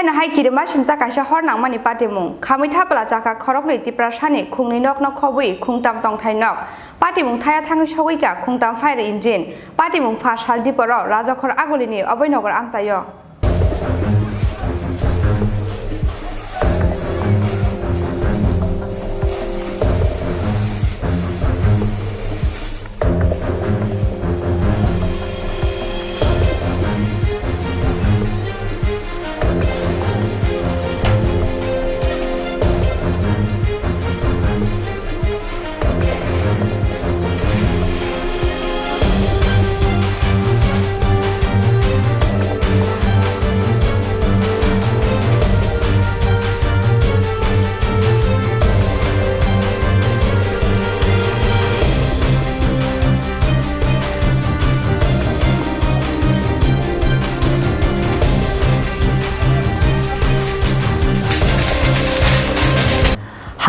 na hai kirima shinsa kaisa Khorang mani patimung Khamwi Thapla Chakha Khorang Tripura sani Khongni nok nok Khongwi Khongtham Tongthai nok patimung thaya thangi shogika Khongtham fire engine patimung phas haldi poro Raja Khor agolini Abhoynagarni amsayo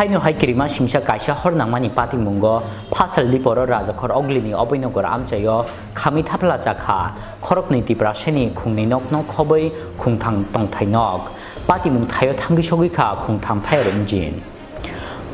hai no hai kirima singsa kaisa Khorang mani patimungo phasal diporo Raja Khor oglini Abhoynagarni amchayo Khamwi Thapla Chakha Khorang Tripura sani Khongni nok nok khoboi Khongtham Tongthai nok patimung thayo thangi shogika Khongtham fire engine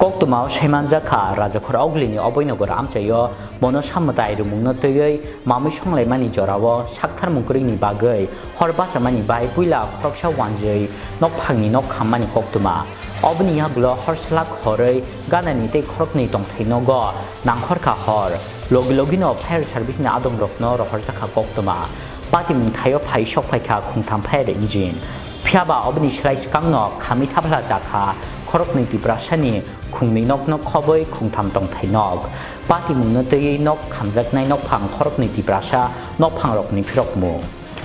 koktumao saimanjaka Raja Khor oglini Abhoynagarni amchayo mono sammatai rumungno töyoi mamui songlai jorao sakthar mungkringni bagai horbasa mani bai puila khoroksa wanjei nok phangni nok khammani koktuma Obni yaglo horslak horei ganani te Khorang Tongthai nogo nanghorka hor logino fire service ni adong rokno rohorsaka koktoma patimung thayo phai shokphaika Khongtham fire engine phiaba obni slai skangno Khamwi Thapla Chakha Khorang Tripura sani Khongni nok nok khoboi Khongtham Tongthai nok patimung no tei nok khamjaknai nok phang Khorang Tripura sa nok phang rokni phirokmu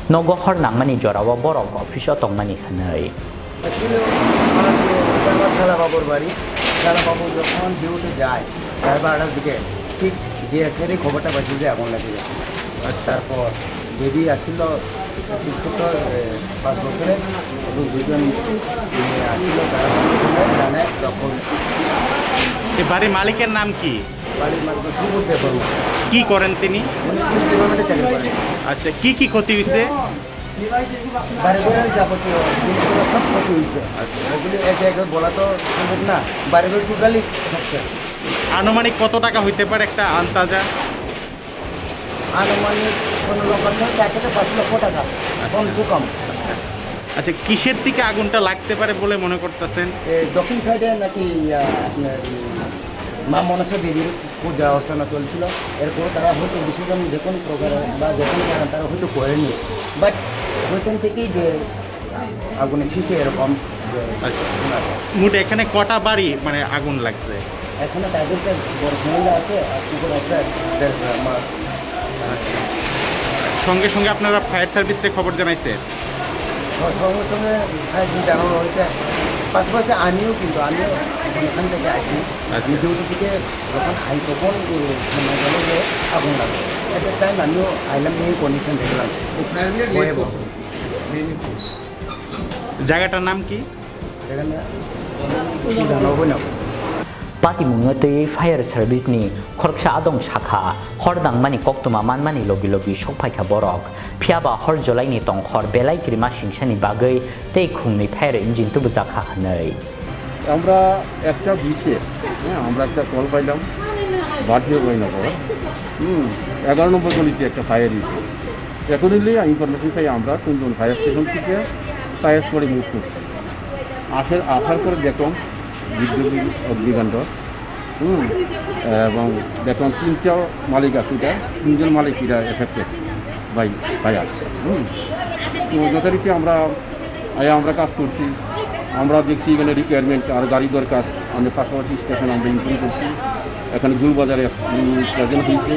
nogo Khorang mani jorawo borok office tongmani hanai খেলা বাবুর বাড়ি খেলা বাবু যখন duty যায় 12টার দিকে ঠিক গ্যাসেরই খবরটা পাচ্ছি যে আগুন লাগে যায় তারপর বেবি আসছিল ছোট 5 বছরে এবং দুজন আসছিল তারা জানে তখন বাড়ির মালিকের নাম কি? বাড়ির মালিক সুবুদ্ধে বর্মা। কি করেন তিনি? গভর্নমেন্টে চাকরি করেন। আচ্ছা, কি ক্ষতি হয়েছে? বাড়িঘরের যাবতীয় জিনিসগুলো সব ক্ষতি হয়েছে। এগুলি একে একে বলা তো সম্ভব না। বাড়িঘর টোটালি থাকছে। আনুমানিক কত টাকা হইতে পারে একটা আন্দাজা? আনুমানিক 15 লক্ষ থেকে 5 লক্ষ টাকা কমসে কম। আচ্ছা, কিসের থেকে আগুনটা লাগতে পারে বলে মনে করতেছেন? দক্ষিণ সাইডে নাকি আপনার মা মনসা দেবীর পূজা অর্চনা চলছিল, এরপর তারা হয়তো বিসর্জন যে কোনো প্রকার বা যে কোনো কারণ তারা হয়তো করেনি, বাট ওইখান থেকেই যে আগুনের শিখে এরকম। আচ্ছা, মোট এখানে কটা বাড়ি মানে আগুন লাগছে? এখানে তাদেরকে বড় ফ্যামিলি আছে আর পুকুর আছে। সঙ্গে সঙ্গে আপনারা ফায়ার সার্ভিসে খবর জানাইছে? সঙ্গে সঙ্গে জানানো হয়েছে, পাশাপাশি আমিও এখান থেকে আসি। ডিউটি থেকে যখন আই তখন শোনা গেল যে আগুন লাগবে। এট এ টাইম আমিও আইলাম, এই কন্ডিশন দেখলাম। জায়গাটার নাম কি? সেখানে জানাবো না। patimung no tei fire service ni khoroksa adong Chakha Khorang mani koktuma manmani logi shokphaika borok phiaba hor jolai ni tongkhor belai kirima singsani bagai tei Khongni fire engine tubu Chakha hanai আমরা একটা বিশে আমরা একটা call পাইলাম বাড়িও পাই না পড়া 11 নম্বর গলিতে একটা ফায়ার হয়েছে। অ্যাকর্ডিংলি ইনফরমেশন পাই আমরা কোন ফায়ার স্টেশন থেকে ফায়ার করে মুভ করছি। আসার পরে দেখলাম বিদ্যুৎ অগ্নিকাণ্ড এবং দেখলাম 3টা মালিক আছে, এটা 3জন মালিক এরা এফেক্টেড বাই ফায়ার। তো যথারীতি আমরা কাজ করছি। আমরা দেখছি এখানে রিকোয়ারমেন্ট আর গাড়ি দরকার, আমাদের পাশাপাশি স্টেশন আমরা ইনফর্ম করছি। এখানে গুলবাজারে প্রেজেন্ট হয়েছে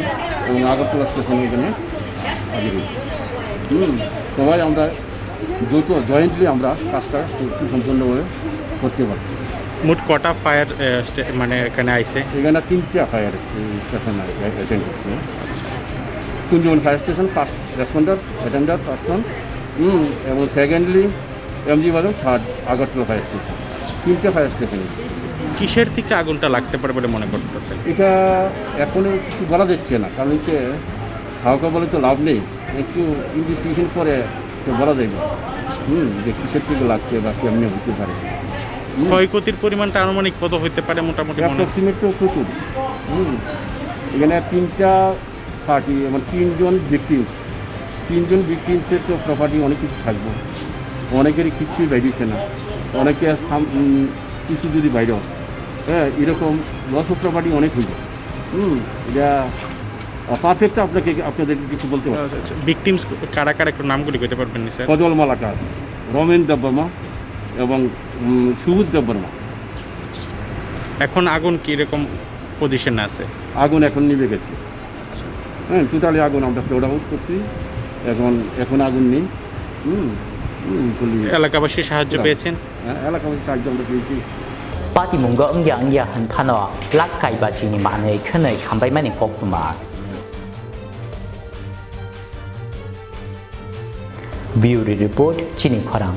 এবং আগরতলা স্টেশন এখানে হাজির হয়েছে। সবাই আমরা জয়েন্টলি আমরা কাজটা সম্পূর্ণভাবে করতে পারছি। মোট কটা ফায়ার মানে এখানে আইছে? এখানে 3টা ফায়ার স্টেশন অ্যাটেন্ড করছে। আচ্ছা, 3জন fire station, first responder attender person এবং secondly MG Bazar, third Agartala fire station. 3টা ফায়ার স্টেশন। কিসের থেকে আগুনটা লাগতে পারে বলে মনে করতেছেন? এটা এখনও কিছু বলা যাচ্ছে না, কারণ হচ্ছে হালকা বলে তো লাভ নেই, একটু ইনভেস্টিগেশন করে বলা যায় না। যে কিসের থেকে লাগছে বা কেমনি হতে পারে ক্ষয়ক্ষতির পরিমাণটা আনুমানিক কত হতে পারে মোটামুটি মনে হয়? অ্যাপ্রক্সিমেট তো প্রচুর এখানে 3টা পার্টি মানে 3জন ভিকটিমসের তো প্রপার্টি অনেক কিছু থাকবো অনেকেরই কিছুই বাইরেছে না অনেকে কিছু যদি বাইরেও হ্যাঁ এরকম লস অফ প্রপার্টি অনেক হইব এটা পারফেক্ট আপনাদেরকে কিছু বলতে পারবো ভিকটিমস কারা কারা একটু নামগুলি কইতে পারবেন নি স্যার? কজল মালাকার রমেন দেববর্মা এবং সুবোধ দেববর্মা এখন আগুন কি রকম পজিশনে আছে? আগুন এখন নিভে গেছে হ্যাঁ টোটালি আগুন আমরা ফ্লোড আউট করছি এখন আগুন নেই এলাকাবাসী সাহায্য পেয়েছেন? হ্যাঁ এলাকাবাসী সাহায্য আমরা পেয়েছি পাতি মুঙ্গ অঙ্গিয়া হান ফানো লাক কাইবা চিনি মানে খনে খামবাই মানে ককতুমা বিউরি রিপোর্ট চিনি খরাং।